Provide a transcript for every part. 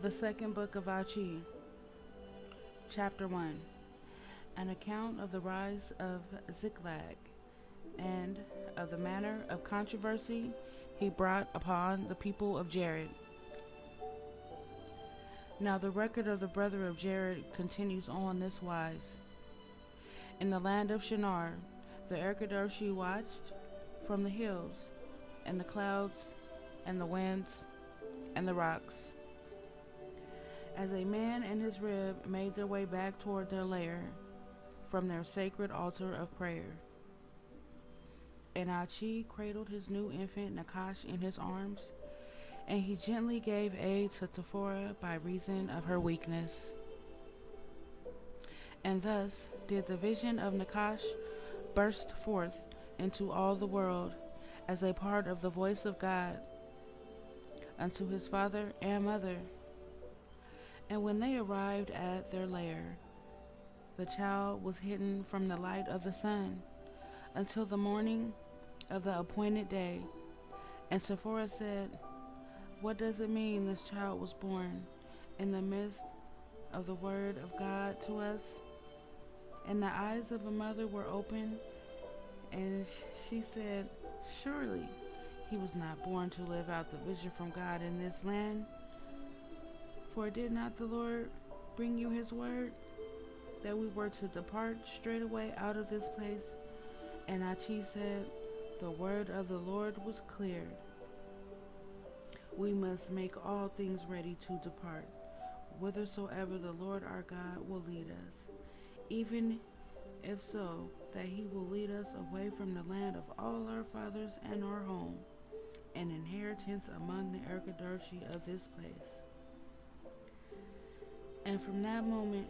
The second book of Achee, chapter 1. An account of the rise of Ziklag, and of the manner of controversy he brought upon the people of Jared. Now the record of the brother of Jared continues on this wise. In the land of Shinar, the Erkadoshi watched from the hills, and the clouds, and the winds, and the rocks, as a man and his rib made their way back toward their lair from their sacred altar of prayer. And Achee cradled his new infant Nakash in his arms, and he gently gave aid to Tephora by reason of her weakness. And thus did the vision of Nakash burst forth into all the world as a part of the voice of God unto his father and mother. And when they arrived at their lair, the child was hidden from the light of the sun until the morning of the appointed day. And Tephora said, "What does it mean this child was born in the midst of the word of God to us?" And the eyes of a mother were opened, and she said, "Surely he was not born to live out the vision from God in this land. For did not the Lord bring you his word, that we were to depart straightway out of this place?" And Achee said, "The word of the Lord was clear. We must make all things ready to depart, whithersoever the Lord our God will lead us, even if so that he will lead us away from the land of all our fathers and our home, an inheritance among the Erkadoshi of this place." And from that moment,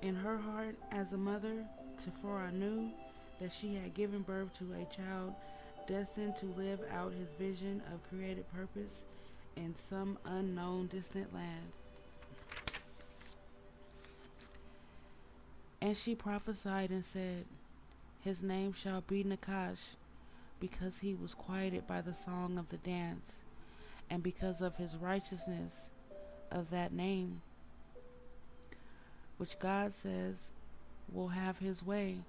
in her heart as a mother, Tephora knew that she had given birth to a child destined to live out his vision of created purpose in some unknown distant land. And she prophesied and said, "His name shall be Nakash, because he was quieted by the song of the dance, and because of his righteousness of that name, which God says will have his way."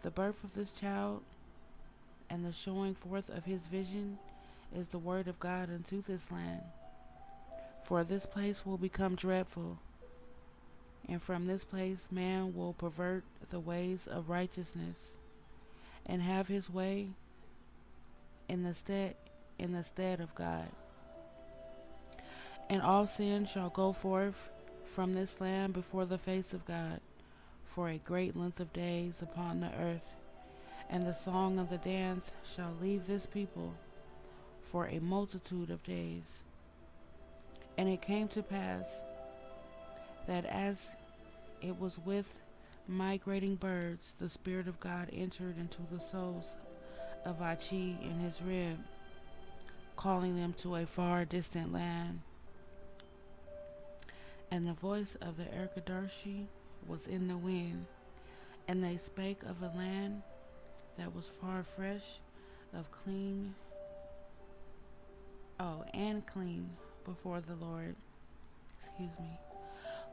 The birth of this child and the showing forth of his vision is the word of God unto this land. For this place will become dreadful, and from this place man will pervert the ways of righteousness, and have his way in the stead of God. And all sin shall go forth from this land before the face of God for a great length of days upon the earth, and the song of the dance shall leave this people for a multitude of days. And it came to pass that as it was with migrating birds, the Spirit of God entered into the souls of Achee and his rib, calling them to a far distant land. And the voice of the Erkadoshi was in the wind, and they spake of a land that was far fresh, of clean, and clean before the Lord.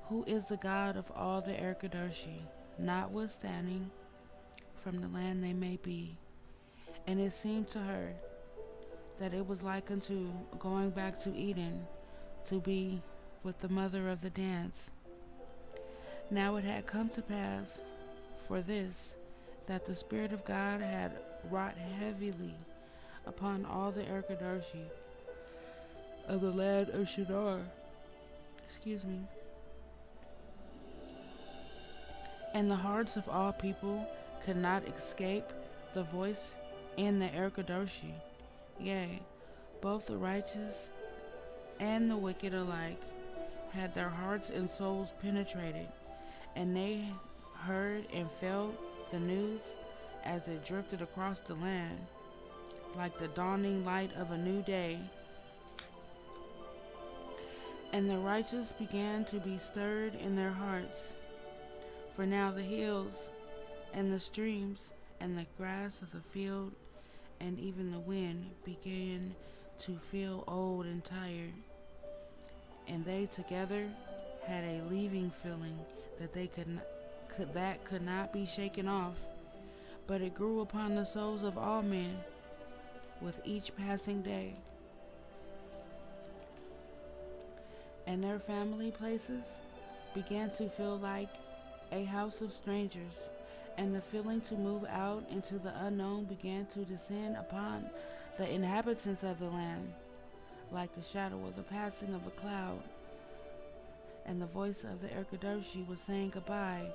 Who is the God of all the Erkadoshi, notwithstanding from the land they may be. And it seemed to her that it was like unto going back to Eden, to be with the mother of the dance. Now it had come to pass for this, that the Spirit of God had wrought heavily upon all the Erkadoshi of the land of Shinar. And the hearts of all people could not escape the voice in the Erkadoshi. Yea, both the righteous and the wicked alike had their hearts and souls penetrated, and they heard and felt the news as it drifted across the land, like the dawning light of a new day. And the righteous began to be stirred in their hearts, for now the hills and the streams and the grass of the field and even the wind began to feel old and tired, and they together had a leaving feeling that they could not be shaken off, but it grew upon the souls of all men with each passing day. And their family places began to feel like a house of strangers, and the feeling to move out into the unknown began to descend upon the inhabitants of the land, like the shadow of the passing of a cloud. And the voice of the Erkadoshi was saying goodbye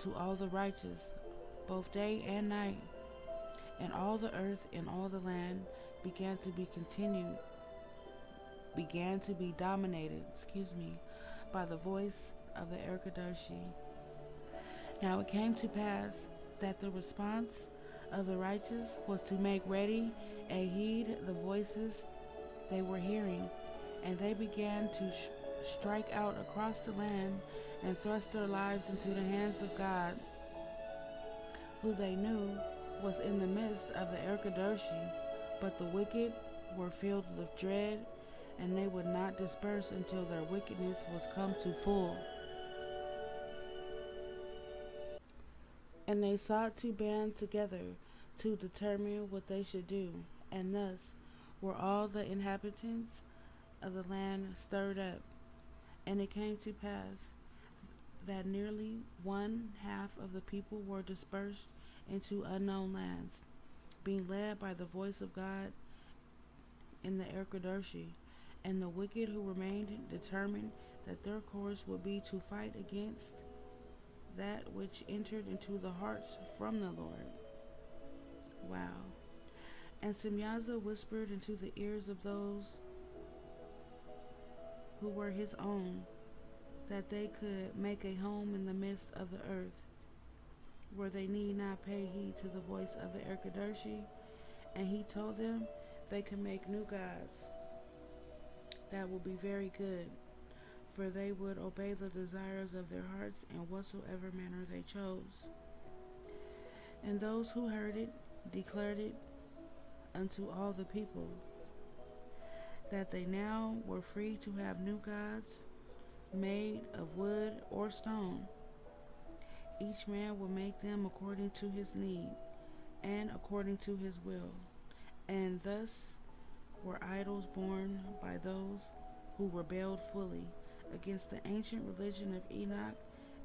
to all the righteous, both day and night. And all the earth and all the land began to be dominated, by the voice of the Erkadoshi. Now it came to pass that the response of the righteous was to make ready and heed the voices they were hearing, and they began to strike out across the land and thrust their lives into the hands of God, who they knew was in the midst of the Erkadoshi. But the wicked were filled with dread, and they would not disperse until their wickedness was come to full. And they sought to band together to determine what they should do, and thus were all the inhabitants of the land stirred up. And it came to pass that nearly 1/2 of the people were dispersed into unknown lands, being led by the voice of God in the Erkadoshi. And the wicked who remained determined that their course would be to fight against that which entered into the hearts from the Lord. Wow. And Semyaza whispered into the ears of those who were his own, that they could make a home in the midst of the earth, where they need not pay heed to the voice of the Erkadoshi. And he told them they could make new gods that will be very good, for they would obey the desires of their hearts in whatsoever manner they chose. And those who heard it declared it unto all the people, that they now were free to have new gods made of wood or stone. Each man would make them according to his need and according to his will. And thus were idols born by those who rebelled fully against the ancient religion of Enoch,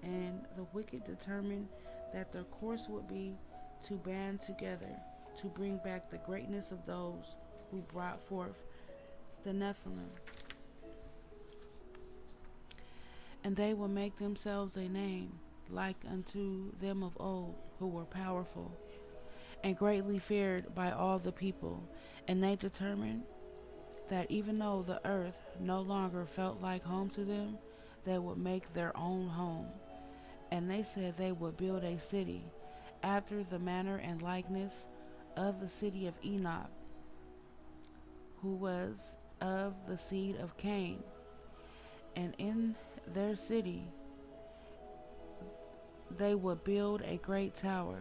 and the wicked determined that their course would be to band together to bring back the greatness of those who brought forth the Nephilim. And they will make themselves a name like unto them of old, who were powerful and greatly feared by all the people. And they determined that even though the earth no longer felt like home to them, they would make their own home. And they said they would build a city after the manner and likeness of the city of Enoch, who was of the seed of Cain. And in their city they would build a great tower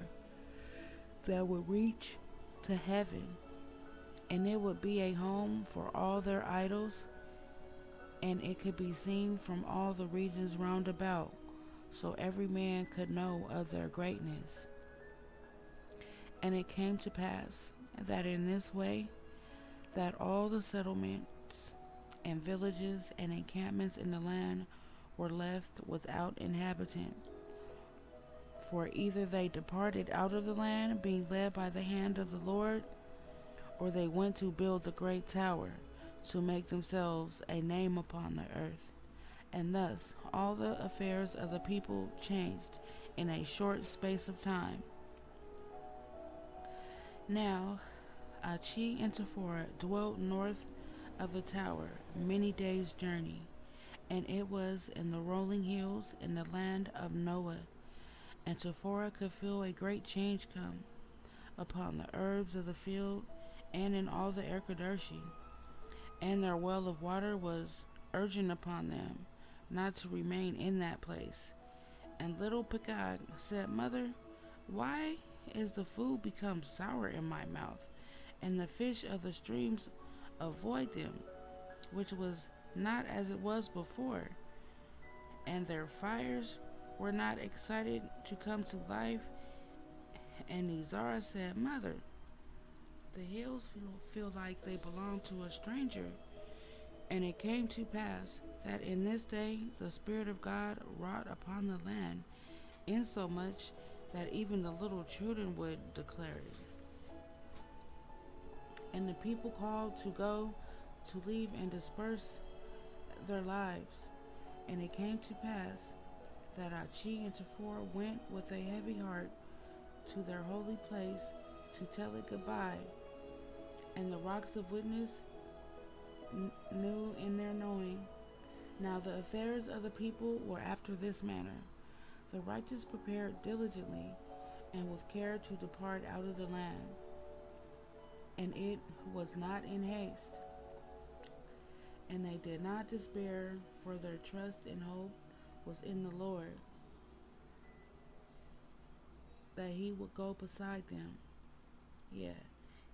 that would reach to heaven, and it would be a home for all their idols, and it could be seen from all the regions round about, so every man could know of their greatness. And it came to pass that in this way that all the settlements and villages and encampments in the land were left without inhabitant. For either they departed out of the land, being led by the hand of the Lord, or they went to build the great tower, to make themselves a name upon the earth. And thus all the affairs of the people changed in a short space of time. Now Achee and Tephorah dwelt north of the tower, many days' journey, and it was in the rolling hills in the land of Noah. And Tephorah could feel a great change come upon the herbs of the field and in all the Erkadoshi. And their well of water was urgent upon them not to remain in that place. And little Pekah said, Mother, why is the food become sour in my mouth, and the fish of the streams avoid them? Which was not as it was before, and their fires were not excited to come to life. And Nizara said, Mother, the hills feel like they belong to a stranger. And it came to pass that in this day the Spirit of God wrought upon the land, insomuch that even the little children would declare it. And the people called to go, to leave and disperse their lives. And it came to pass that Achee and Tephora went with a heavy heart to their holy place to tell it goodbye. And the rocks of witness knew in their knowing. Now the affairs of the people were after this manner. The righteous prepared diligently and with care to depart out of the land. And it was not in haste. And they did not despair, for their trust and hope was in the Lord, that he would go beside them. Yeah,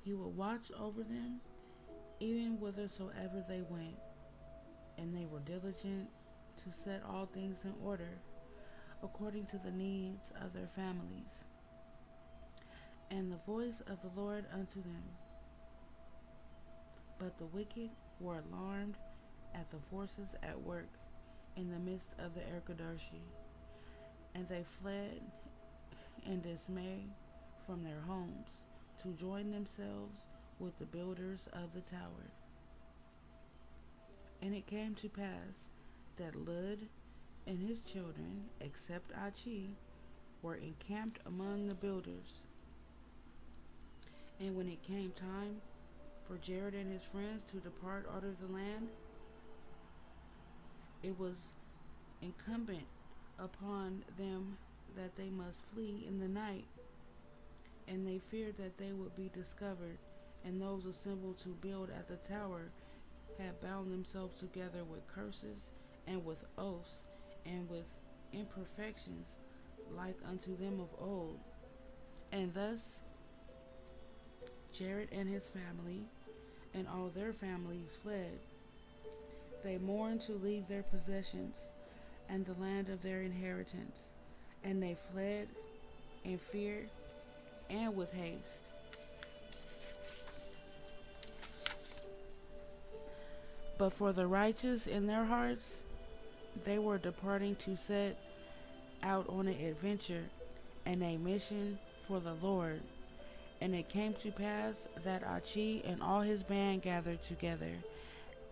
he would watch over them, even whithersoever they went. And they were diligent to set all things in order, according to the needs of their families. And the voice of the Lord unto them. But the wicked were alarmed at the forces at work in the midst of the Erkadarshi, and they fled in dismay from their homes to join themselves with the builders of the tower. And it came to pass that Lud and his children, except Achee, were encamped among the builders. And when it came time for Jared and his friends to depart out of the land, it was incumbent upon them that they must flee in the night. And they feared that they would be discovered, and those assembled to build at the tower had bound themselves together with curses and with oaths and with imperfections like unto them of old. And thus Jared and his family and all their families fled. They mourned to leave their possessions and the land of their inheritance, and they fled in fear and with haste. But for the righteous in their hearts, they were departing to set out on an adventure and a mission for the Lord. And it came to pass that Achee and all his band gathered together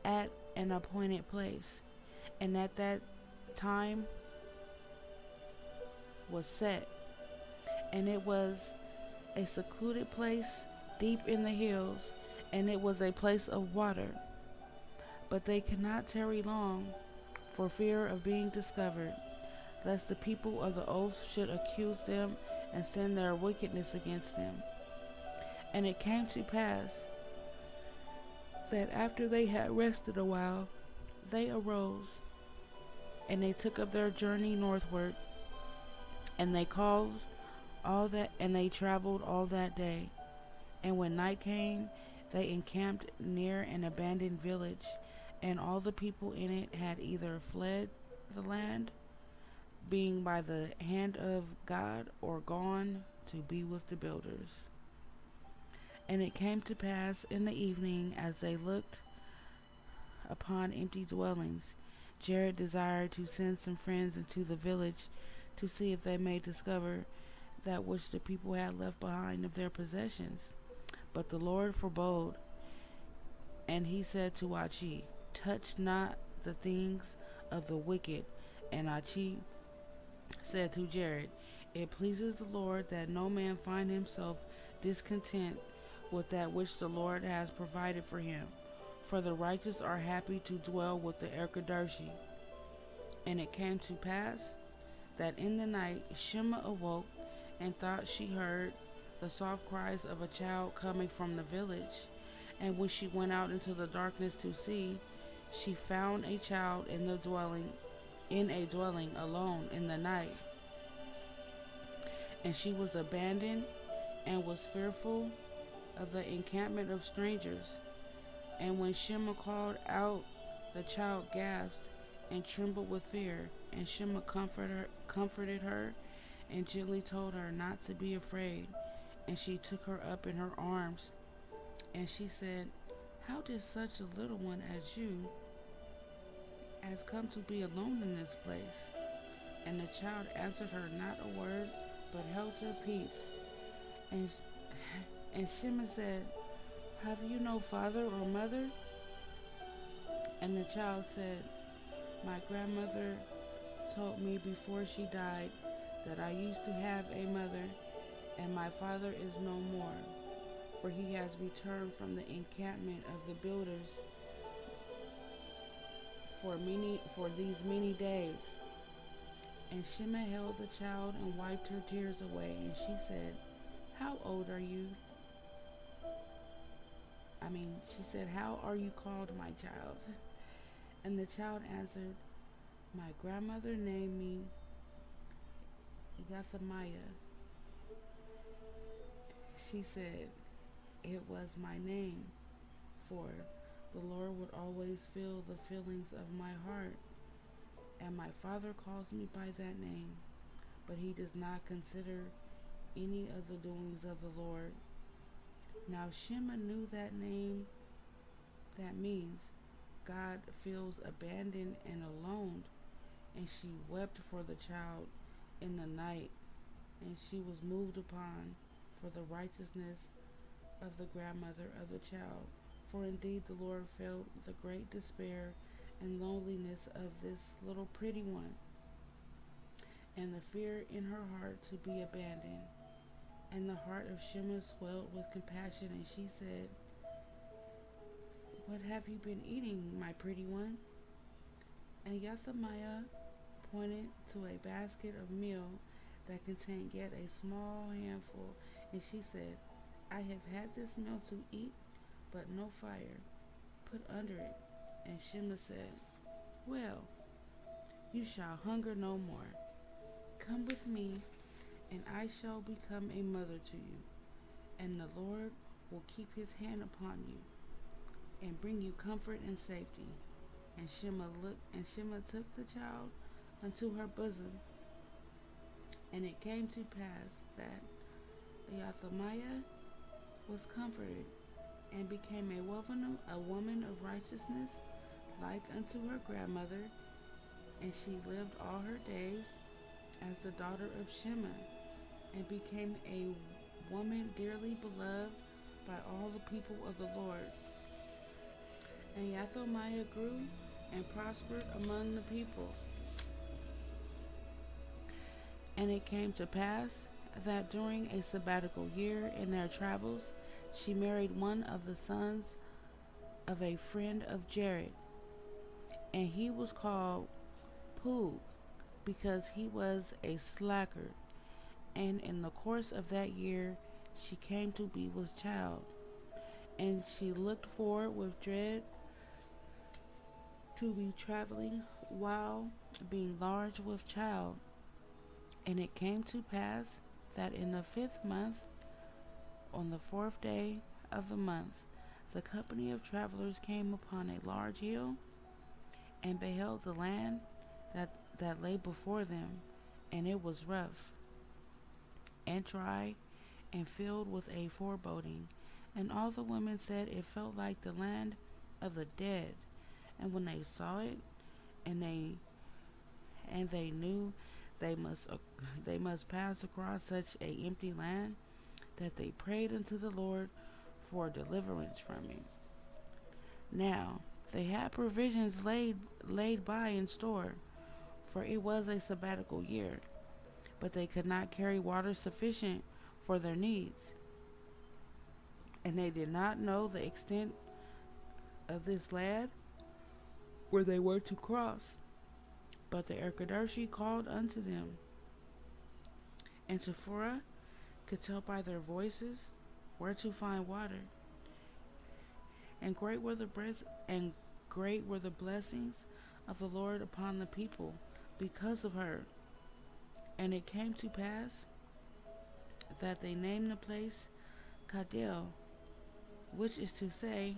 at an appointed place, and at that time was set, and it was a secluded place deep in the hills, and it was a place of water. But they could not tarry long for fear of being discovered, lest the people of the oaths should accuse them and send their wickedness against them. And it came to pass that after they had rested a while, they arose, and they took up their journey northward, and they traveled all that day. And when night came, they encamped near an abandoned village, and all the people in it had either fled the land, being by the hand of God, or gone to be with the builders. And it came to pass in the evening, as they looked upon empty dwellings, Jared desired to send some friends into the village to see if they may discover that which the people had left behind of their possessions. But the Lord forbode, and he said to Achee, Touch not the things of the wicked. And Achee said to Jared, It pleases the Lord that no man find himself discontent with that which the Lord has provided for him, for the righteous are happy to dwell with the Erkadarshi. And it came to pass that in the night Shema awoke and thought she heard the soft cries of a child coming from the village. And when she went out into the darkness to see, she found a child in a dwelling alone in the night. And she was abandoned and was fearful of the encampment of strangers. And when Shema called out The child gasped and trembled with fear, and Shema comforted her and gently told her not to be afraid. And she took her up in her arms, and she said, "How did such a little one as you has come to be alone in this place?" And the child answered her not a word, but held her peace. And, and Shema said, "Have you no father or mother?" And the child said, "My grandmother told me before she died that I used to have a mother, and my father is no more, for he has returned from the encampment of the builders for these many days." And Shema held the child and wiped her tears away, and she said, "How old are you?" She said, "How are you called, my child?" And the child answered, "My grandmother named me Yathamiah." She said, "It was my name, for the Lord would always feel the feelings of my heart, and my father calls me by that name, but he does not consider any of the doings of the Lord." Now Shema knew that name, that means God feels abandoned and alone, and she wept for the child in the night, and she was moved upon for the righteousness of the grandmother of the child. For indeed the Lord felt the great despair and loneliness of this little pretty one, and the fear in her heart to be abandoned. And the heart of Shema swelled with compassion, and she said, "What have you been eating, my pretty one?" And Yathamiah pointed to a basket of meal that contained yet a small handful, and she said, "I have had this meal to eat, but no fire put under it." And Shema said, "Well, you shall hunger no more. Come with me, and I shall become a mother to you, and the Lord will keep his hand upon you and bring you comfort and safety." And Shema took the child unto her bosom. And it came to pass that Yathamiah was comforted, and became a woman of righteousness, like unto her grandmother, and she lived all her days as the daughter of Shema, and became a woman dearly beloved by all the people of the Lord. And Yathamiah grew and prospered among the people. And it came to pass that during a sabbatical year in their travels, she married one of the sons of a friend of Jared, and he was called Pug, because he was a slacker. And in the course of that year she came to be with child, and she looked forward with dread to be traveling while being large with child. And it came to pass that in the 5th month, on the 4th day of the month, the company of travelers came upon a large hill, and beheld the land that lay before them, and it was rough and dry, and filled with a foreboding. And all the women said it felt like the land of the dead. And when they saw it, and they knew they must pass across such a empty land, that they prayed unto the Lord for deliverance from it. Now they had provisions laid by in store, for it was a sabbatical year, but they could not carry water sufficient for their needs. And they did not know the extent of this land where they were to cross. But the Erkadershi called unto them, and Sephora could tell by their voices where to find water. And great were the blessings of the Lord upon the people because of her. And it came to pass that they named the place Kadel, which is to say,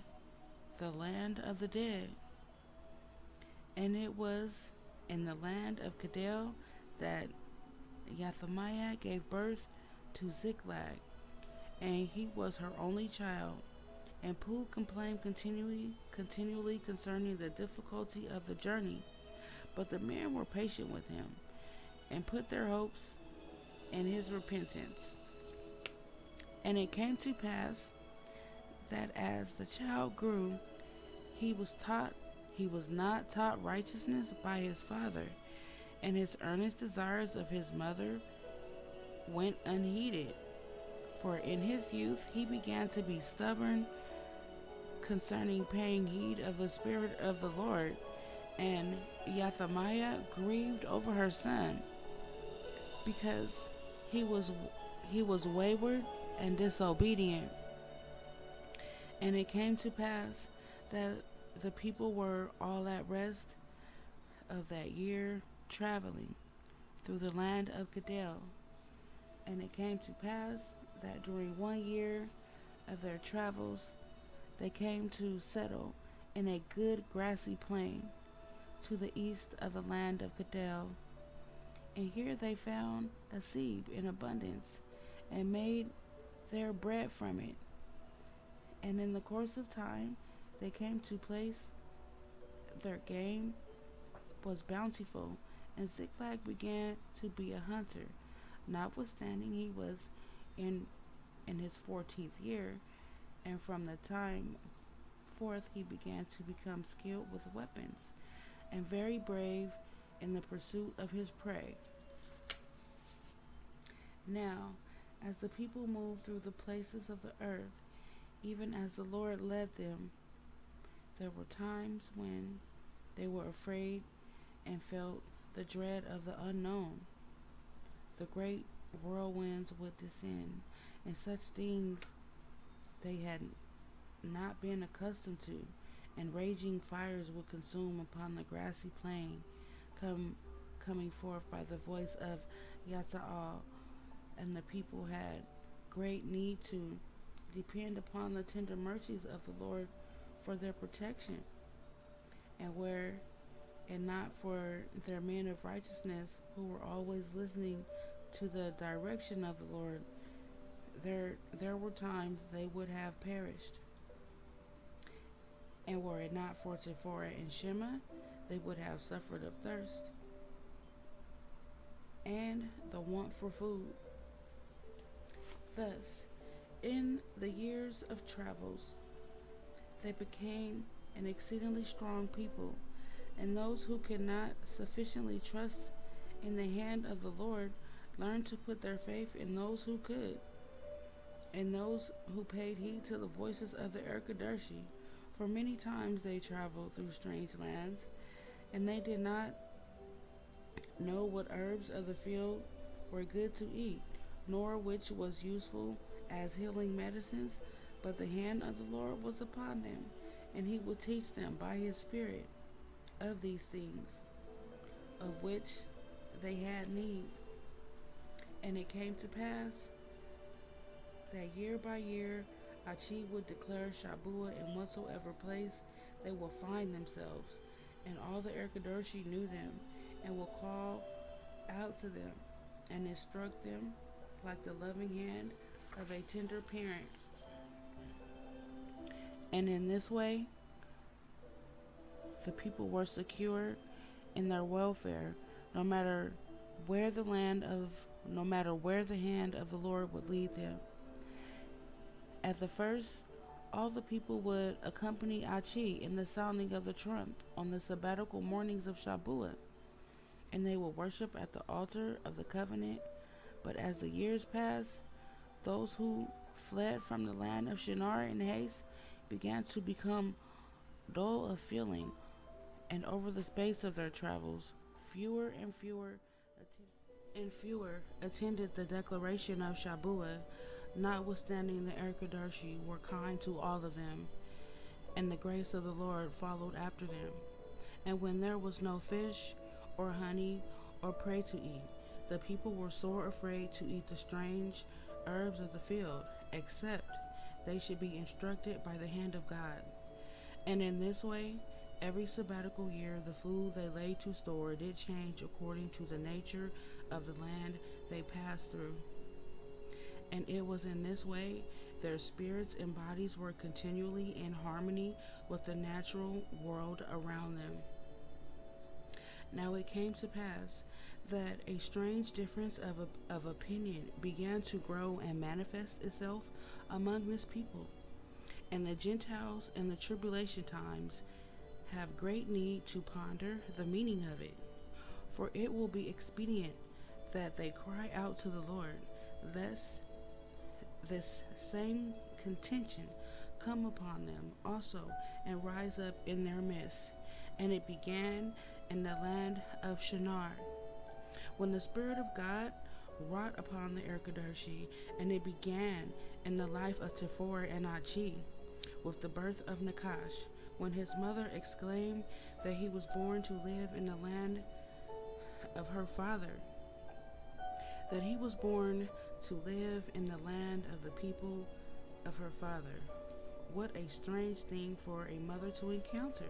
the land of the dead. And it was in the land of Kedel that Yathamiah gave birth to Ziklag, and he was her only child. And Pooh complained continually concerning the difficulty of the journey. But the men were patient with him, and put their hopes in his repentance. And it came to pass that as the child grew, he was not taught righteousness by his father, and his earnest desires of his mother went unheeded. For in his youth he began to be stubborn concerning paying heed of the Spirit of the Lord, and Yathamiah grieved over her son, because he was wayward and disobedient. And it came to pass that the people were all at rest of that year, traveling through the land of Kedel. And it came to pass that during 1 year of their travels, they came to settle in a good grassy plain to the east of the land of Kedel. And here they found a seed in abundance, and made their bread from it. And in the course of time, they came to place their game was bountiful, and Ziklag began to be a hunter, notwithstanding he was in his 14th year, and from the time forth he began to become skilled with weapons, and very brave in the pursuit of his prey. Now, as the people moved through the places of the earth, even as the Lord led them, there were times when they were afraid and felt the dread of the unknown. The great whirlwinds would descend, and such things they had not been accustomed to, and raging fires would consume upon the grassy plain, coming forth by the voice of Yata'al, and the people had great need to depend upon the tender mercies of the Lord for their protection. And were it not for their men of righteousness, who were always listening to the direction of the Lord, there were times they would have perished. And were it not for Tephorah and Shema, they would have suffered of thirst and the want for food. Thus, in the years of travels, they became an exceedingly strong people, and those who could not sufficiently trust in the hand of the Lord learned to put their faith in those who could, and those who paid heed to the voices of the Erkadershi. For many times they traveled through strange lands, and they did not know what herbs of the field were good to eat, nor which was useful as healing medicines, but the hand of the Lord was upon them, and he would teach them by his Spirit of these things, of which they had need. And it came to pass that year by year Achee would declare Shabuah in whatsoever place they will find themselves, and all the Erkadershi knew them, and will call out to them, and instruct them like the loving hand of a tender parent. And in this way, the people were secure in their welfare, no matter where the hand of the Lord would lead them. At the first, all the people would accompany Achee in the sounding of the trump on the sabbatical mornings of Shabuah, and they would worship at the altar of the covenant. But as the years passed, those who fled from the land of Shinar in haste began to become dull of feeling, and over the space of their travels, fewer and fewer attended the declaration of Shabuah, notwithstanding the Erkadershi were kind to all of them, and the grace of the Lord followed after them. And when there was no fish, or honey, or prey to eat, the people were sore afraid to eat the strange herbs of the field, except they should be instructed by the hand of God. And in this way Every sabbatical year, the food they laid to store did change according to the nature of the land they passed through. And it was in this way their spirits and bodies were continually in harmony with the natural world around them. Now it came to pass that a strange difference of opinion began to grow and manifest itself among this people. And the Gentiles in the tribulation times have great need to ponder the meaning of it. For it will be expedient that they cry out to the Lord, lest this same contention come upon them also and rise up in their midst. And it began in the land of Shinar, when the Spirit of God wrought upon the Erkadershi, and it began in the life of Tephor and Achee, with the birth of Nakash, when his mother exclaimed that he was born to live in the land of her father, that he was born to live in the land of the people of her father. What a strange thing for a mother to encounter.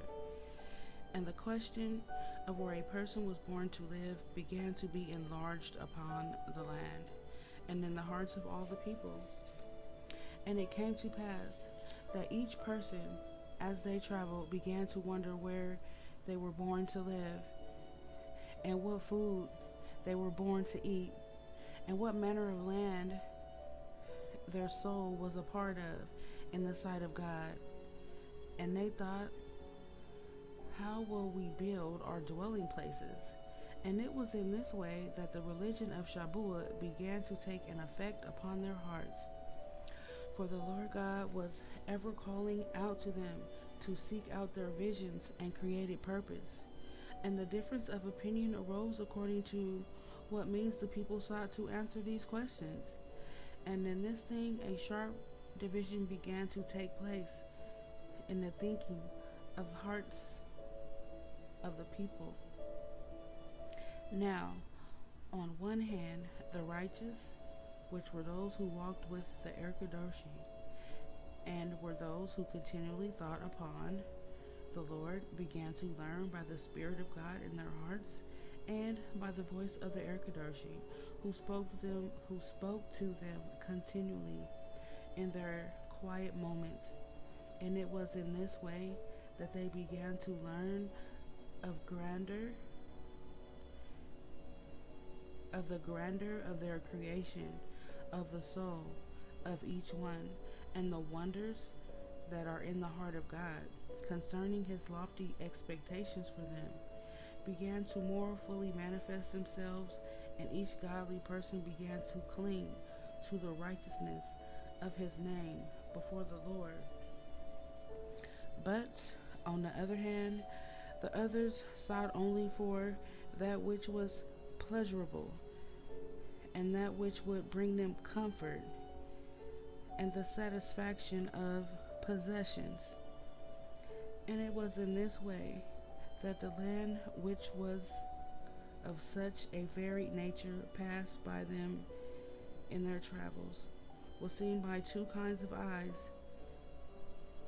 And the question of where a person was born to live began to be enlarged upon the land and in the hearts of all the people. And it came to pass that each person, as they traveled, began to wonder where they were born to live, and what food they were born to eat, and what manner of land their soul was a part of in the sight of God. And they thought, how will we build our dwelling places? And it was in this way that the religion of Shabuah began to take an effect upon their hearts. For the Lord God was ever calling out to them to seek out their visions and created purpose. And the difference of opinion arose according to what means the people sought to answer these questions. And in this thing a sharp division began to take place in the thinking of hearts of the people. Now, on one hand, the righteous, which were those who walked with the Erkadoshi, and were those who continually thought upon the Lord, began to learn by the Spirit of God in their hearts, and by the voice of the Erkadoshi, who spoke to them continually in their quiet moments. And it was in this way that they began to learn of the grandeur of their creation, of the soul of each one, and the wonders that are in the heart of God concerning his lofty expectations for them began to more fully manifest themselves, and each godly person began to cling to the righteousness of his name before the Lord. But on the other hand, the others sought only for that which was pleasurable, and that which would bring them comfort, and the satisfaction of possessions. And it was in this way that the land, which was of such a varied nature, passed by them in their travels, was seen by two kinds of eyes,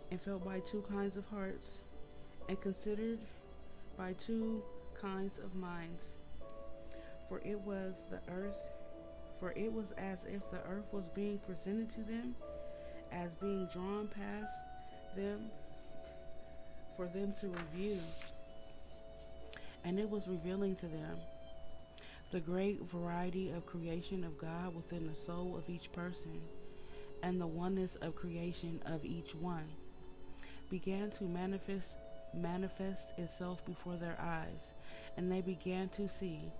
and felt by two kinds of hearts, and considered by two kinds of minds. For it was as if the earth was being presented to them, as being drawn past them for them to review. And it was revealing to them the great variety of creation of God within the soul of each person, and the oneness of creation of each one began to manifest itself before their eyes, and they began to see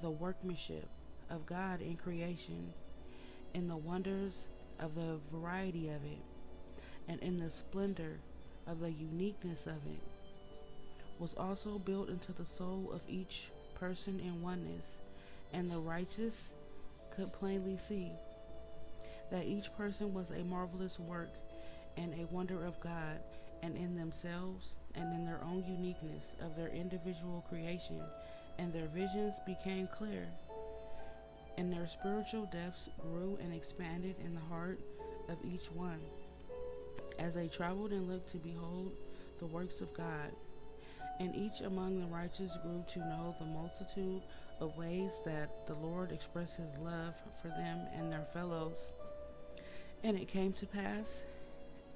the workmanship of God in creation, in the wonders of the variety of it, and in the splendor of the uniqueness of it, was also built into the soul of each person in oneness. And the righteous could plainly see that each person was a marvelous work and a wonder of God, and in themselves and in their own uniqueness of their individual creation, and their visions became clear, and their spiritual depths grew and expanded in the heart of each one, as they traveled and looked to behold the works of God. And each among the righteous grew to know the multitude of ways that the Lord expressed his love for them and their fellows. And it came to pass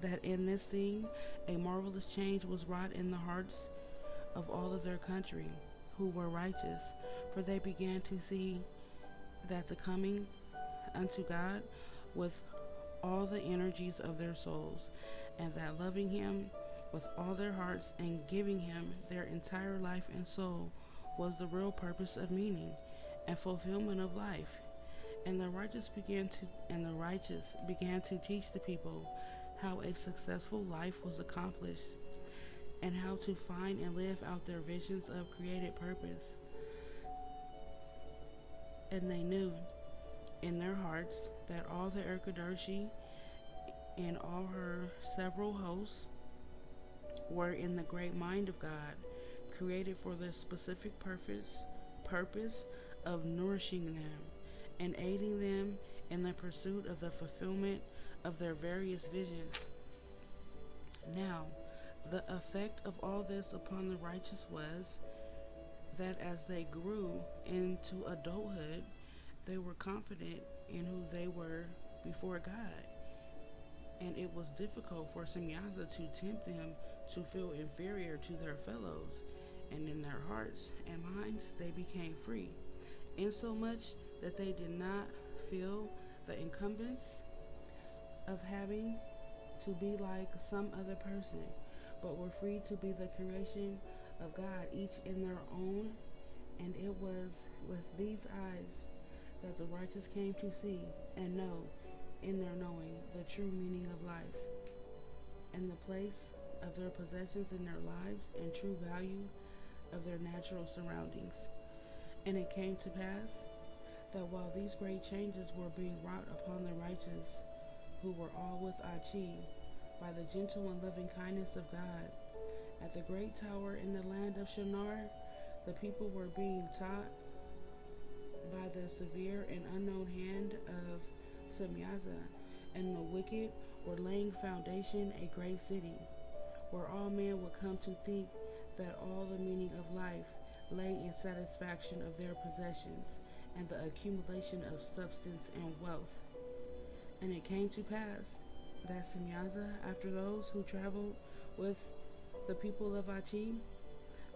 that in this thing a marvelous change was wrought in the hearts of all of their country, who were righteous, for they began to see that the coming unto God with all the energies of their souls, and that loving him with all their hearts and giving him their entire life and soul was the real purpose of meaning and fulfillment of life. And the righteous began to teach the people how a successful life was accomplished and how to find and live out their visions of created purpose. And they knew in their hearts that all the Erkadershi and all her several hosts were in the great mind of God, created for the specific purpose of nourishing them and aiding them in the pursuit of the fulfillment of their various visions. Now, the effect of all this upon the righteous was that as they grew into adulthood, they were confident in who they were before God. And it was difficult for Semyaza to tempt them to feel inferior to their fellows, and in their hearts and minds they became free, insomuch that they did not feel the incumbents of having to be like some other person, but were free to be the creation of God, each in their own. And it was with these eyes that the righteous came to see and know, in their knowing, the true meaning of life, and the place of their possessions in their lives, and true value of their natural surroundings. And it came to pass that while these great changes were being wrought upon the righteous, who were all with Achee, by the gentle and loving kindness of God, at the great tower in the land of Shinar, the people were being taught by the severe and unknown hand of Semyaza, and the wicked were laying foundation a great city, where all men would come to think that all the meaning of life lay in satisfaction of their possessions and the accumulation of substance and wealth. And it came to pass that Semyaza, after those who traveled with the people of Achee,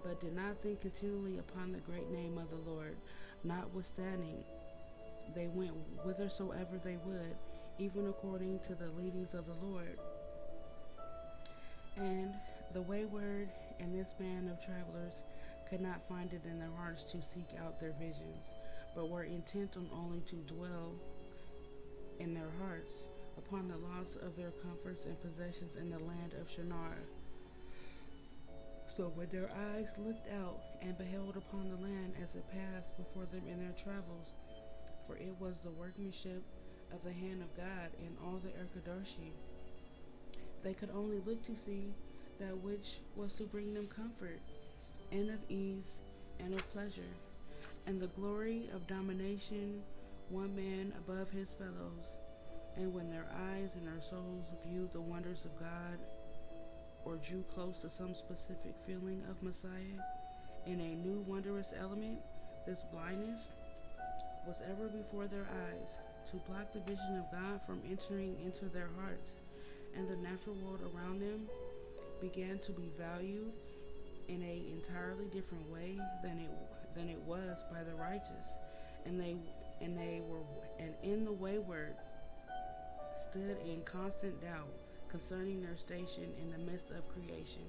but did not think continually upon the great name of the Lord, notwithstanding they went whithersoever they would, even according to the leadings of the Lord. And the wayward and this band of travelers could not find it in their hearts to seek out their visions, but were intent on only to dwell in their hearts upon the loss of their comforts and possessions in the land of Shinar. So when their eyes looked out and beheld upon the land as it passed before them in their travels, for it was the workmanship of the hand of God in all the Erkadershi, they could only look to see that which was to bring them comfort, and of ease, and of pleasure, and the glory of domination, one man above his fellows. And when their eyes and their souls viewed the wonders of God, or drew close to some specific feeling of Messiah in a new wondrous element, this blindness was ever before their eyes, to block the vision of God from entering into their hearts, and the natural world around them began to be valued in an entirely different way than it was by the righteous, and in the wayward stood in constant doubt concerning their station in the midst of creation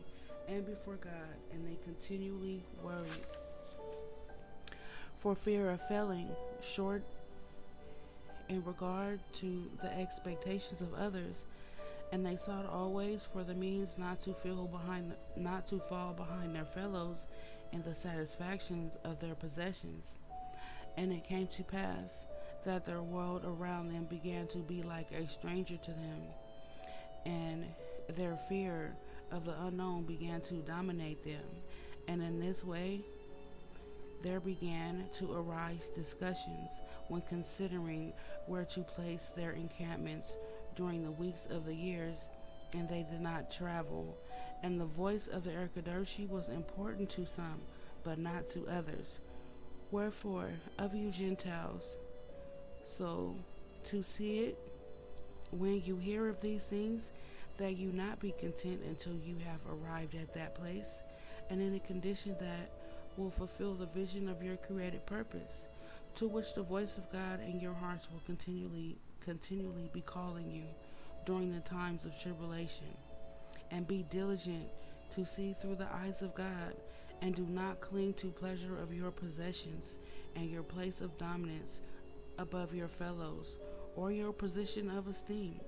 and before God, and they continually worried for fear of falling short in regard to the expectations of others, and they sought always for the means not to fall behind their fellows in the satisfactions of their possessions. And it came to pass that their world around them began to be like a stranger to them, and their fear of the unknown began to dominate them. And in this way, there began to arise discussions when considering where to place their encampments during the weeks of the years, and they did not travel, And the voice of the Erkadershi was important to some, but not to others. Wherefore, of you Gentiles, so to see it, when you hear of these things, that you not be content until you have arrived at that place, and in a condition that will fulfill the vision of your created purpose, to which the voice of God in your hearts will continually be calling you during the times of tribulation. And be diligent to see through the eyes of God, and do not cling to pleasure of your possessions and your place of dominance above your fellows, or your position of esteem,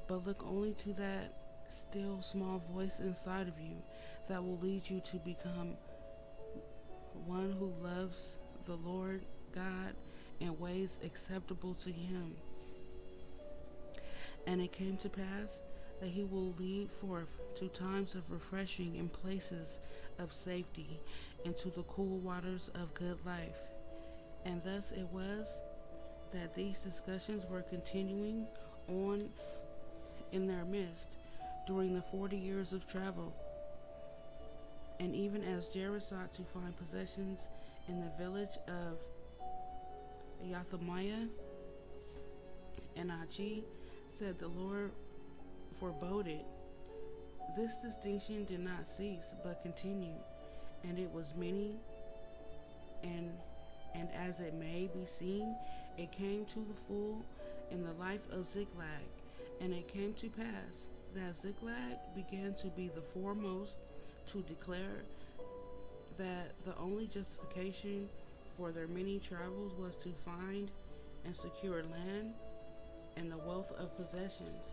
but look only to that still small voice inside of you that will lead you to become one who loves the Lord God in ways acceptable to Him. And it came to pass that He will lead forth to times of refreshing in places of safety, into the cool waters of good life. And thus it was that these discussions were continuing on in their midst during the 40 years of travel. And even as Jared sought to find possessions in the village of Yathamiah and Achee, said the Lord forebode it. This distinction did not cease, but continued, and it was many, and as it may be seen, it came to the full in the life of Ziklag. And it came to pass that Ziklag began to be the foremost to declare that the only justification for their many travels was to find and secure land and the wealth of possessions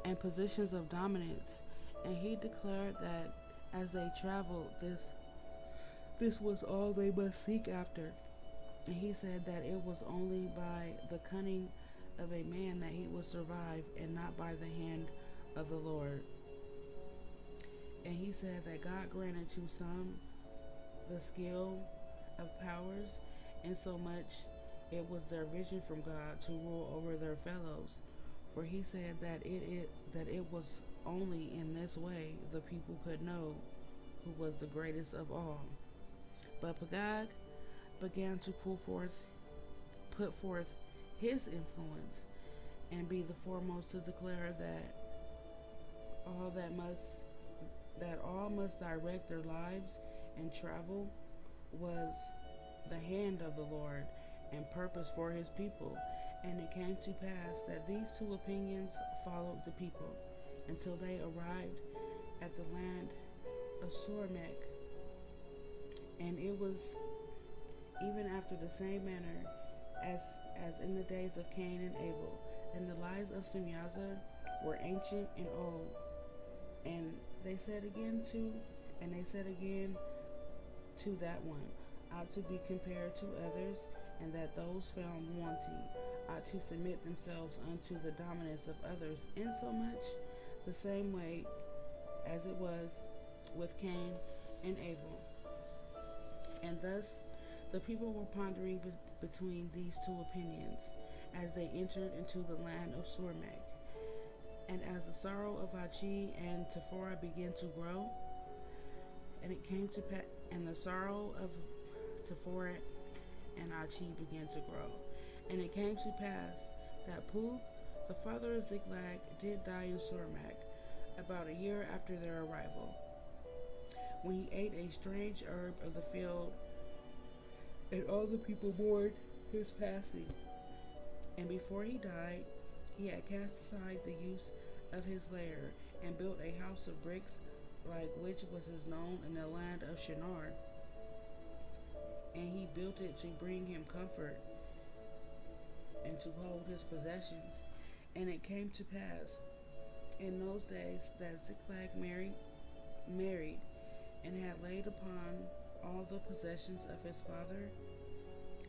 and positions of dominance. And he declared that as they traveled, this was all they must seek after. And he said that it was only by the cunning of a man that he would survive, and not by the hand of the Lord. And he said that God granted to some the skill of powers, insomuch it was their vision from God to rule over their fellows. For he said that it was only in this way the people could know who was the greatest of all. But Pagag began to put forth his influence, and be the foremost to declare that all must direct their lives and travel was the hand of the Lord and purpose for His people. And it came to pass that these two opinions followed the people until they arrived at the land of Sormek. And it was even after the same manner as in the days of Cain and Abel. And the lives of Semyaza were ancient and old. And they said again to that one ought to be compared to others, and that those found wanting ought to submit themselves unto the dominance of others, insomuch the same way as it was with Cain and Abel. And thus the people were pondering between these two opinions as they entered into the land of Sormek. And as the sorrow of Achee and Tephorah began to grow, and it came to pass, and the sorrow of Tephorah and Achee began to grow. And it came to pass that Pug, the father of Ziklag, did die in Sormek about a year after their arrival, when he ate a strange herb of the field, and all the people mourned his passing. And before he died, he had cast aside the use of his lair, and built a house of bricks, like which was his known in the land of Shinar. And he built it to bring him comfort, and to hold his possessions. And it came to pass in those days that Ziklag married, and had laid upon all the possessions of his father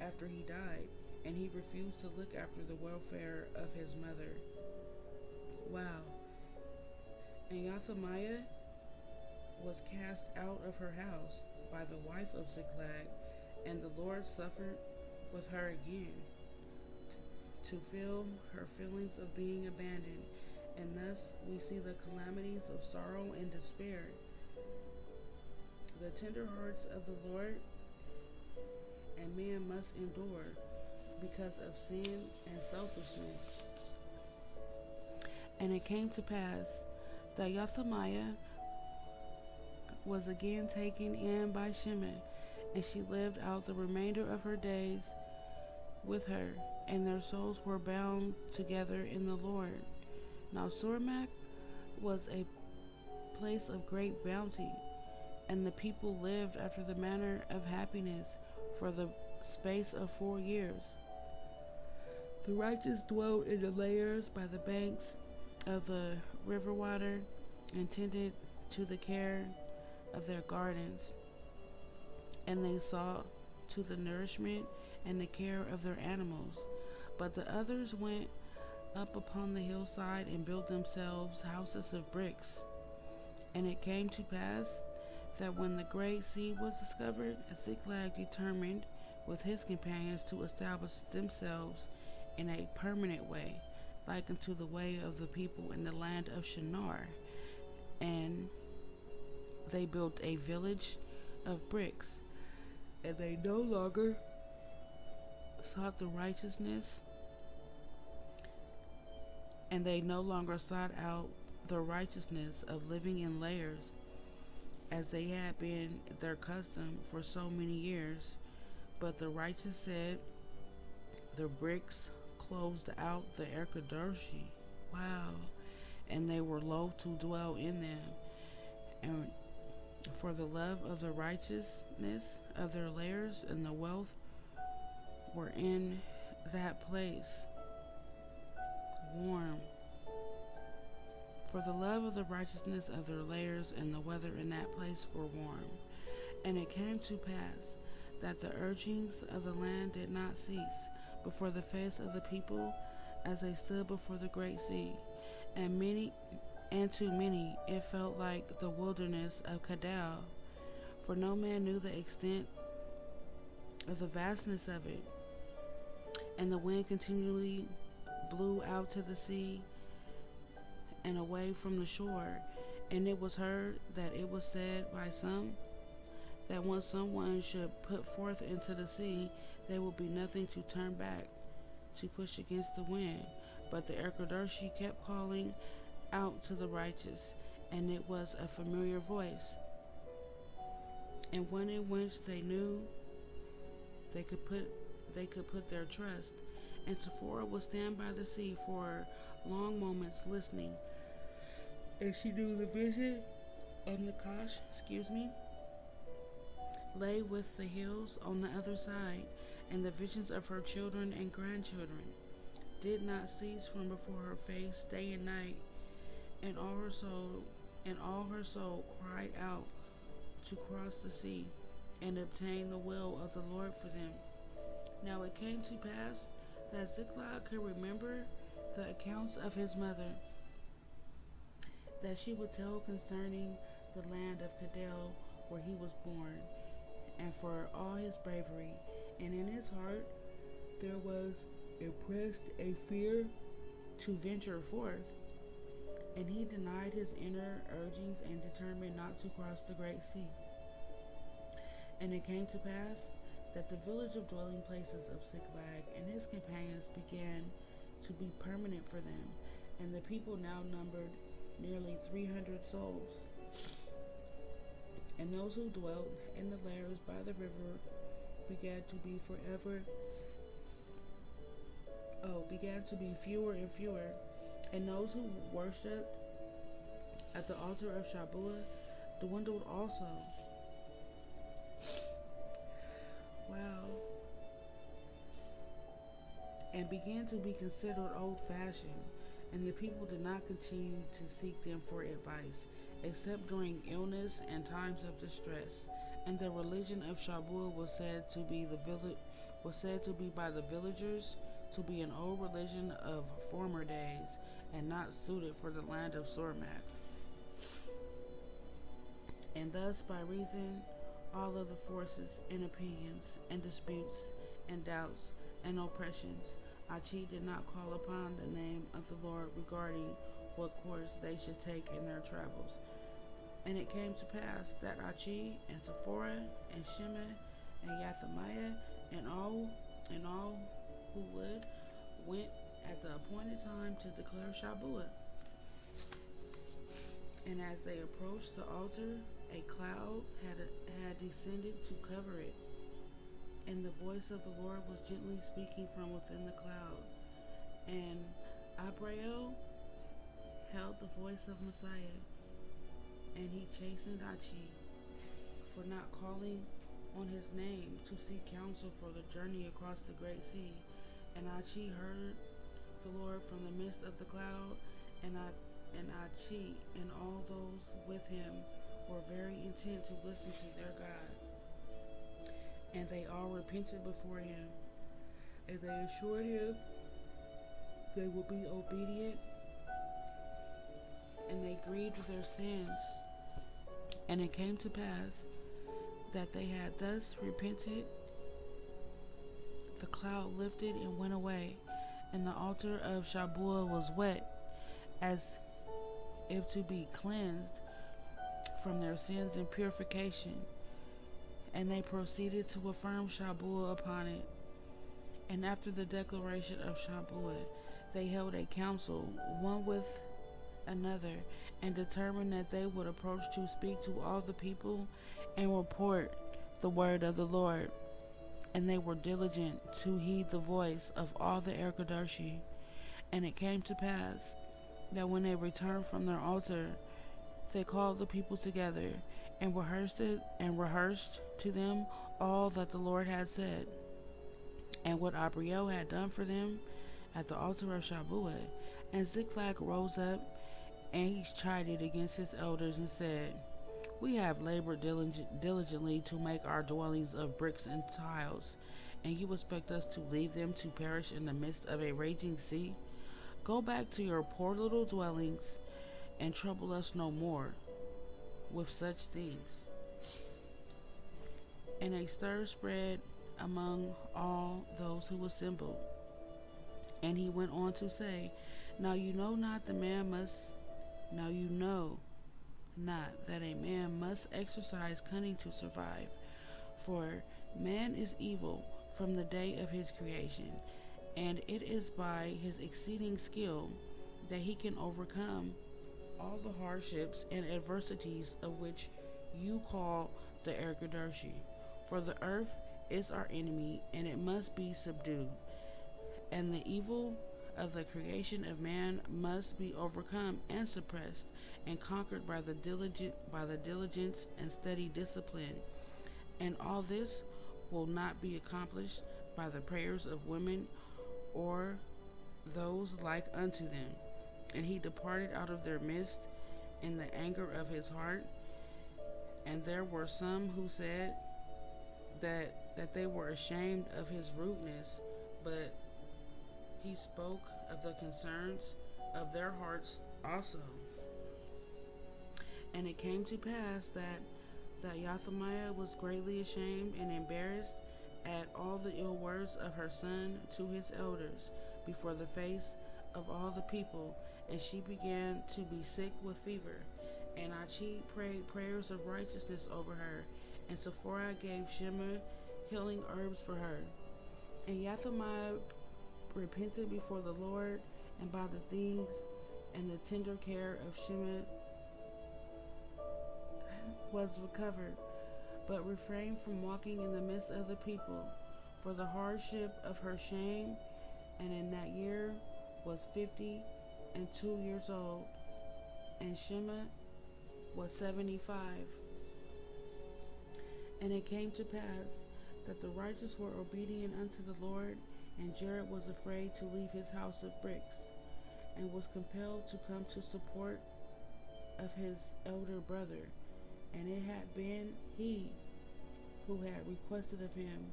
after he died, and he refused to look after the welfare of his mother. Wow. And Yathamiah was cast out of her house by the wife of Ziklag, and the Lord suffered with her again, to feel her feelings of being abandoned, And thus we see the calamities of sorrow and despair, the tender hearts of the Lord, and man must endure because of sin and selfishness. And it came to pass that Yathamiah was again taken in by Shimon, and she lived out the remainder of her days with her, and their souls were bound together in the Lord. Now Sormak was a place of great bounty, and the people lived after the manner of happiness for the space of 4 years. The righteous dwelt in the layers by the banks of the river water, and tended to the care of their gardens, and they saw to the nourishment and the care of their animals. But the others went up upon the hillside and built themselves houses of bricks. And it came to pass that when the great sea was discovered, Ziklag determined with his companions to establish themselves in a permanent way, like unto the way of the people in the land of Shinar. And they built a village of bricks, and they no longer sought the righteousness, and they no longer sought out the righteousness of living in layers, as they had been their custom for so many years. But the righteous said, the bricks closed out the Erkadoshi. Wow. And they were loath to dwell in them. And for the love of the righteousness of their layers and the wealth were in that place warm. For the love of the righteousness of their layers and the weather in that place were warm. And it came to pass that the urgings of the land did not cease before the face of the people as they stood before the great sea. And to many it felt like the wilderness of Kadal, for no man knew the extent of the vastness of it. And the wind continually blew out to the sea and away from the shore. And it was heard that it was said by some that when someone should put forth into the sea, there will be nothing to turn back to push against the wind. But the Erkadoshi kept calling out to the righteous, and it was a familiar voice, and one in which they knew they could put their trust. And Sephora would stand by the sea for long moments listening, and she knew the vision of Nakash, lay with the hills on the other side, and the visions of her children and grandchildren did not cease from before her face day and night, and all her soul cried out to cross the sea and obtain the will of the Lord for them. Now it came to pass that Ziklag could remember the accounts of his mother, that she would tell concerning the land of Kadel where he was born, and for all his bravery. And in his heart there was impressed a fear to venture forth, and he denied his inner urgings and determined not to cross the great sea. And it came to pass that the village of dwelling places of Ziklag and his companions began to be permanent for them, and the people now numbered nearly 300 souls. And those who dwelt in the layers by the river began to be fewer and fewer, and those who worshipped at the altar of Shabuah dwindled also. Wow. And began to be considered old-fashioned, and the people did not continue to seek them for advice, except during illness and times of distress. And the religion of Shabuah was said to be by the villagers to be an old religion of former days, and not suited for the land of Sormak. And thus, by reason all of the forces and opinions and disputes and doubts and oppressions, Achee did not call upon the name of the Lord regarding what course they should take in their travels. And it came to pass that Achee and Sephora and Shema and Yathamiah and all who would went at the appointed time to declare Shabuah. And as they approached the altar, a cloud had descended to cover it, and the voice of the Lord was gently speaking from within the cloud. And Abrael held the voice of Messiah, and he chastened Achee for not calling on his name to seek counsel for the journey across the great sea. And Achee heard the Lord from the midst of the cloud, and Achee and all those with him were very intent to listen to their God. And they all repented before him, and they assured him they would be obedient, and they grieved their sins. And it came to pass that they had thus repented, the cloud lifted and went away, and the altar of Shabuah was wet, as if to be cleansed from their sins and purification. And they proceeded to affirm Shabuah upon it. And after the declaration of Shabuah, they held a council, one with another, and determined that they would approach to speak to all the people and report the word of the Lord. And they were diligent to heed the voice of all the Erkadarshi. And it came to pass that when they returned from their altar, they called the people together and rehearsed to them all that the Lord had said, and what Abrael had done for them at the altar of Shabuah. And Ziklag rose up, and he chided against his elders and said, "We have labored diligently to make our dwellings of bricks and tiles, and you expect us to leave them to perish in the midst of a raging sea? Go back to your poor little dwellings and trouble us no more with such things." And a stir spread among all those who assembled. And he went on to say, Now you know not that a man must exercise cunning to survive, for man is evil from the day of his creation, and it is by his exceeding skill that he can overcome all the hardships and adversities of which you call the Erkadarshi. For the earth is our enemy, and it must be subdued, and the evil of the creation of man must be overcome and suppressed and conquered by the diligence and steady discipline. And all this will not be accomplished by the prayers of women or those like unto them. And he departed out of their midst in the anger of his heart. And there were some who said that they were ashamed of his rudeness, but he spoke of the concerns of their hearts also. And it came to pass that Yathamiah was greatly ashamed and embarrassed at all the ill words of her son to his elders before the face of all the people, and she began to be sick with fever. And Achee prayed prayers of righteousness over her, and Sephora gave Shema healing herbs for her. And Yathamiah repented before the Lord, and by the things and the tender care of Shema was recovered, but refrained from walking in the midst of the people, for the hardship of her shame, and in that year was 52 years old, and Shema was 75. And it came to pass that the righteous were obedient unto the Lord, and Jared was afraid to leave his house of bricks, and was compelled to come to support of his elder brother. And it had been he who had requested of him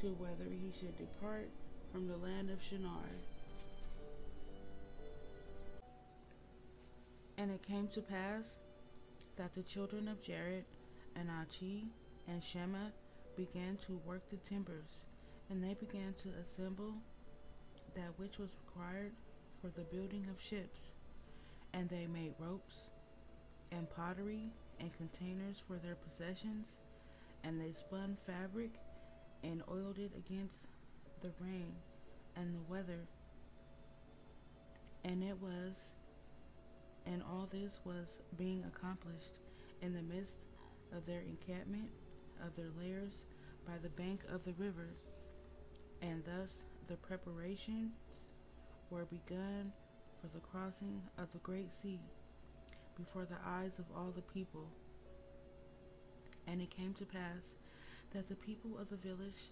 to whether he should depart from the land of Shinar. And it came to pass that the children of Jared and Achee and Shema began to work the timbers, and they began to assemble that which was required for the building of ships. And they made ropes and pottery and containers for their possessions, and they spun fabric and oiled it against the rain and the weather. And it was, and all this was being accomplished in the midst of their encampment, of their lairs by the bank of the river. And thus the preparations were begun for the crossing of the great sea before the eyes of all the people. And it came to pass that the people of the village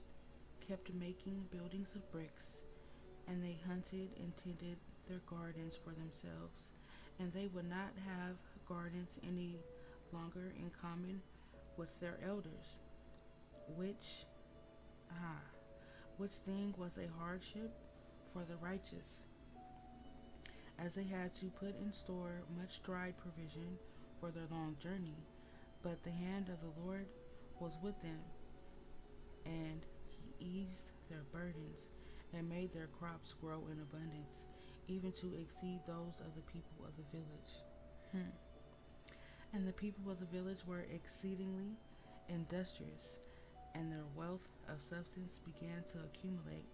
kept making buildings of bricks, and they hunted and tended their gardens for themselves, and they would not have gardens any longer in common with their elders, which which thing was a hardship for the righteous, as they had to put in store much dried provision for their long journey. But the hand of the Lord was with them, and he eased their burdens, and made their crops grow in abundance, even to exceed those of the people of the village. And the people of the village were exceedingly industrious, and their wealth of substance began to accumulate,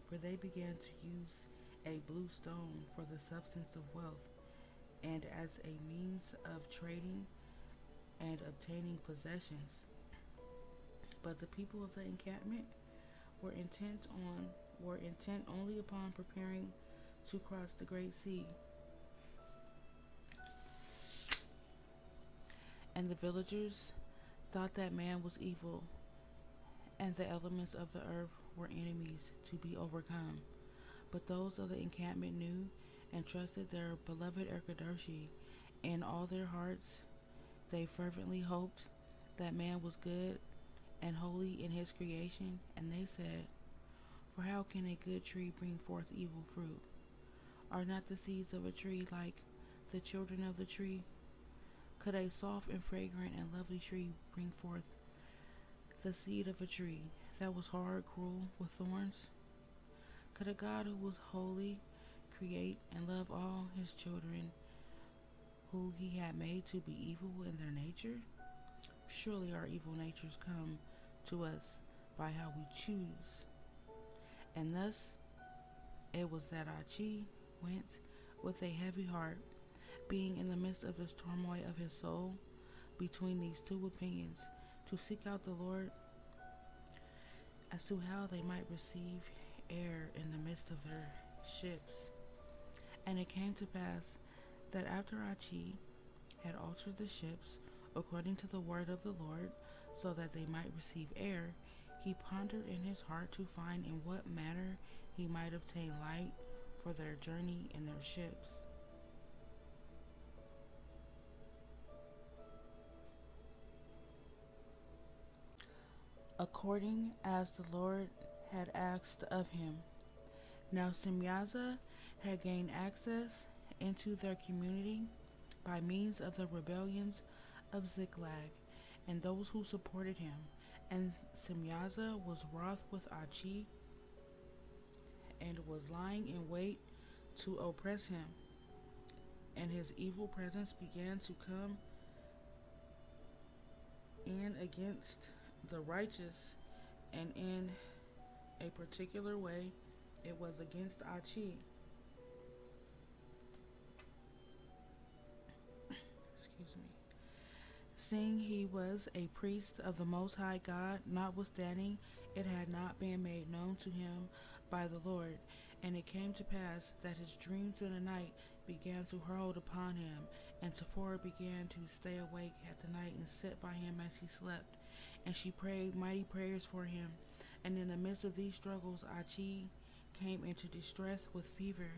for they began to use a blue stone for the substance of wealth, and as a means of trading and obtaining possessions. But the people of the encampment were intent only upon preparing to cross the great sea. And the villagers thought that man was evil, and the elements of the earth were enemies to be overcome. But those of the encampment knew and trusted their beloved Erkadoshi in all their hearts. They fervently hoped that man was good and holy in his creation, and they said, "For how can a good tree bring forth evil fruit? Are not the seeds of a tree like the children of the tree? Could a soft and fragrant and lovely tree bring forth the seed of a tree that was hard, cruel, with thorns? Could a God who was holy create and love all his children, who he had made to be evil in their nature? Surely our evil natures come to us by how we choose." And thus it was that Achee went with a heavy heart, being in the midst of this turmoil of his soul, between these two opinions, to seek out the Lord as to how they might receive air in the midst of their ships. And it came to pass that after Achee had altered the ships according to the word of the Lord, so that they might receive air, he pondered in his heart to find in what manner he might obtain light for their journey in their ships. According as the Lord had asked of him. Now Simyaza had gained access into their community by means of the rebellions of Ziklag and those who supported him, and Simyaza was wroth with Achee and was lying in wait to oppress him, and his evil presence began to come in against the righteous, and in a particular way it was against Achee. Excuse me. Seeing he was a priest of the Most High God, notwithstanding it had not been made known to him by the Lord. And it came to pass that his dreams in the night began to hold upon him, and Sephora began to stay awake at the night and sit by him as he slept. And she prayed mighty prayers for him. And in the midst of these struggles, Achee came into distress with fever,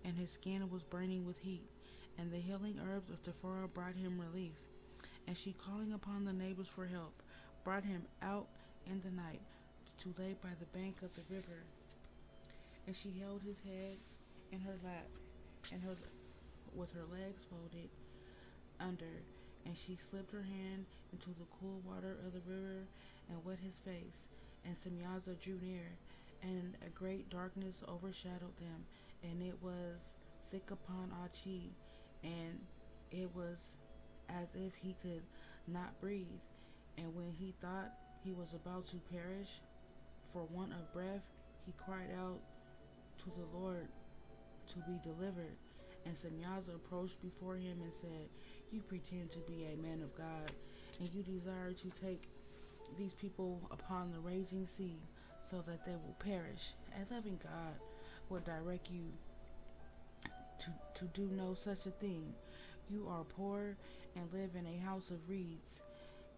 and his skin was burning with heat. And the healing herbs of Sephora brought him relief. And she, calling upon the neighbors for help, brought him out in the night to lay by the bank of the river. And she held his head in her lap, and with her legs folded under, and she slipped her hand into the cool water of the river and wet his face. And Simyaza drew near, and a great darkness overshadowed them, and it was thick upon Achee, and it was as if he could not breathe. And when he thought he was about to perish for want of breath, he cried out to the Lord to be delivered. And Semyaza approached before him and said, "You pretend to be a man of God, and you desire to take these people upon the raging sea, so that they will perish. A loving God will direct you to do no such a thing. You are poor and live in a house of reeds,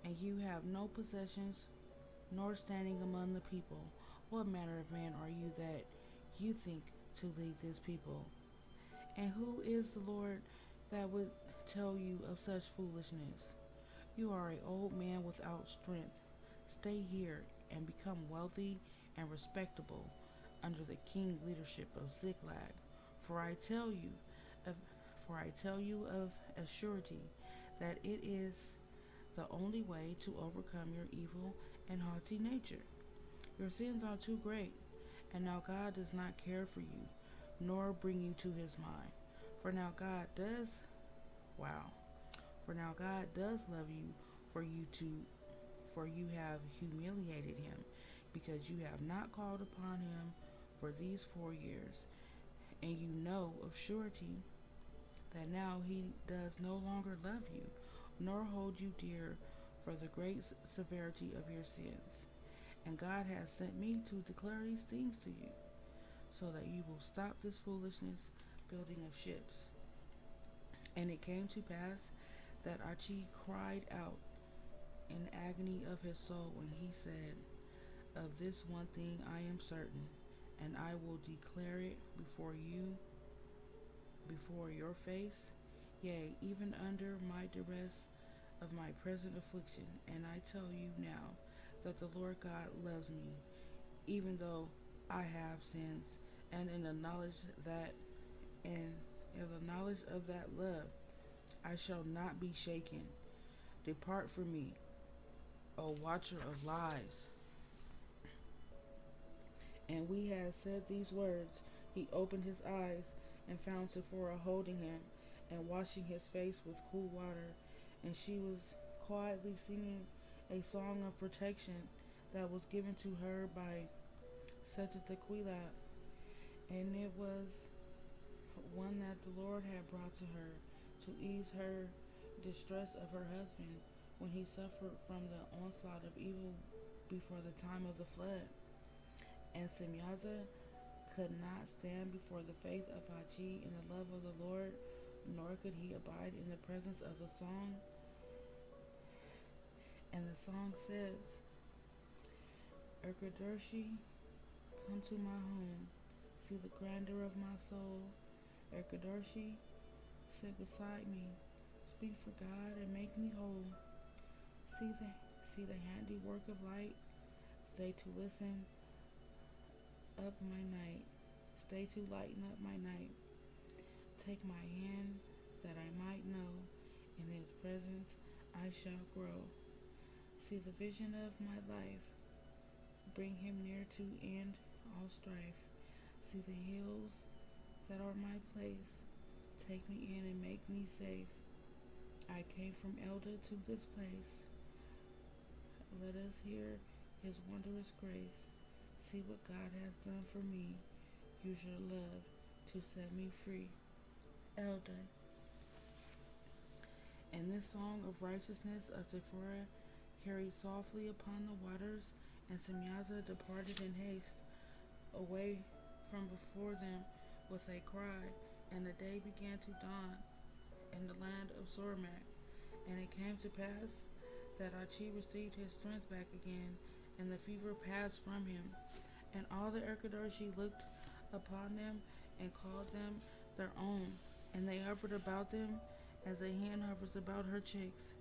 and you have no possessions, nor standing among the people. What manner of man are you that you think to lead this people? And who is the Lord that would tell you of such foolishness? You are an old man without strength. Stay here and become wealthy and respectable under the king's leadership of Ziklag. For I tell you of a surety that it is the only way to overcome your evil and haughty nature. Your sins are too great, and now God does not care for you, nor bring you to his mind. For now God does love you, for you have humiliated him, because you have not called upon him for these 4 years, and you know of surety that now he does no longer love you, nor hold you dear for the great severity of your sins. And God has sent me to declare these things to you, so that you will stop this foolishness building of ships." And it came to pass that Achee cried out in agony of his soul when he said, "Of this one thing I am certain, and I will declare it before your face, yea, even under my duress of my present affliction. And I tell you now that the Lord God loves me, even though I have sins, and in the knowledge of that love, I shall not be shaken. Depart from me, O watcher of lies." And when he had said these words, he opened his eyes and found Sephora holding him and washing his face with cool water. And she was quietly singing a song of protection that was given to her by Tequila, and it was one that the Lord had brought to her to ease her distress of her husband when he suffered from the onslaught of evil before the time of the flood. And Semyaza could not stand before the faith of Achee in the love of the Lord, nor could he abide in the presence of the song. And the song says, "Erkadershi, come to my home, see the grandeur of my soul. Erkadershi, sit beside me, speak for God and make me whole. See the handiwork of light, stay to listen up my night, stay to lighten up my night. Take my hand that I might know, in his presence I shall grow. See the vision of my life, bring him near to end all strife. See the hills that are my place, take me in and make me safe. I came from Elda to this place. Let us hear his wondrous grace. See what God has done for me. Use your love to set me free." Elda. And this song of righteousness of Sephora carried softly upon the waters, and Semyaza departed in haste away from before them with a cry. And the day began to dawn in the land of Sormak. And it came to pass that Achee received his strength back again, and the fever passed from him. And all the Erkadershi looked upon them and called them their own, and they hovered about them as a hen hovers about her chicks.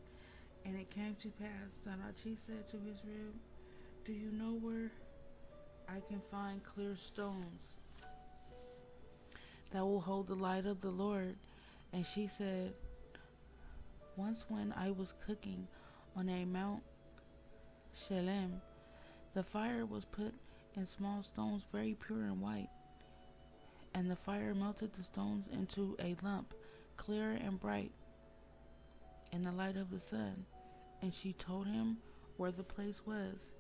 And it came to pass that Achee said to his rib, "Do you know where I can find clear stones that will hold the light of the Lord?" And she said, "Once when I was cooking on a Mount Shelem, the fire was put in small stones very pure and white, and the fire melted the stones into a lump clear and bright in the light of the sun. And she told him where the place was.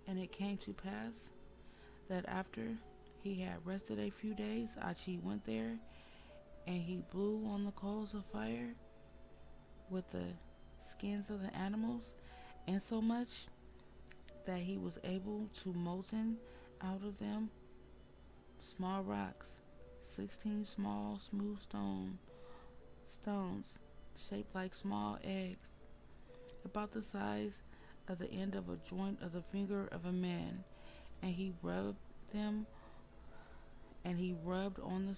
And it came to pass that after he had rested a few days, Achee went there, and he blew on the coals of fire with the skins of the animals, insomuch that he was able to molten out of them small rocks, 16 small smooth stones, shaped like small eggs, about the size of the end of a joint of the finger of a man. And he rubbed them, and he rubbed on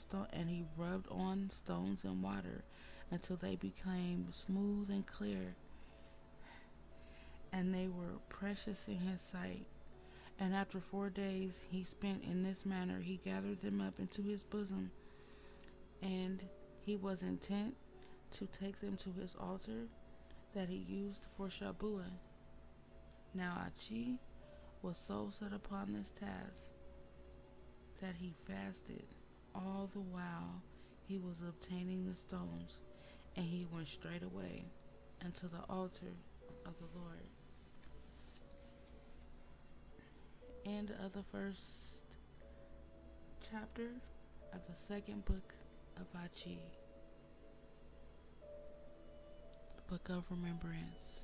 stones and water until they became smooth and clear, and they were precious in his sight. And after 4 days he spent in this manner, he gathered them up into his bosom, and he was intent to take them to his altar that he used for Shabuah. Now Achee was so set upon this task that he fasted all the while he was obtaining the stones, and he went straight away unto the altar of the Lord. End of the first chapter of the second book of Achee, the book of Remembrance.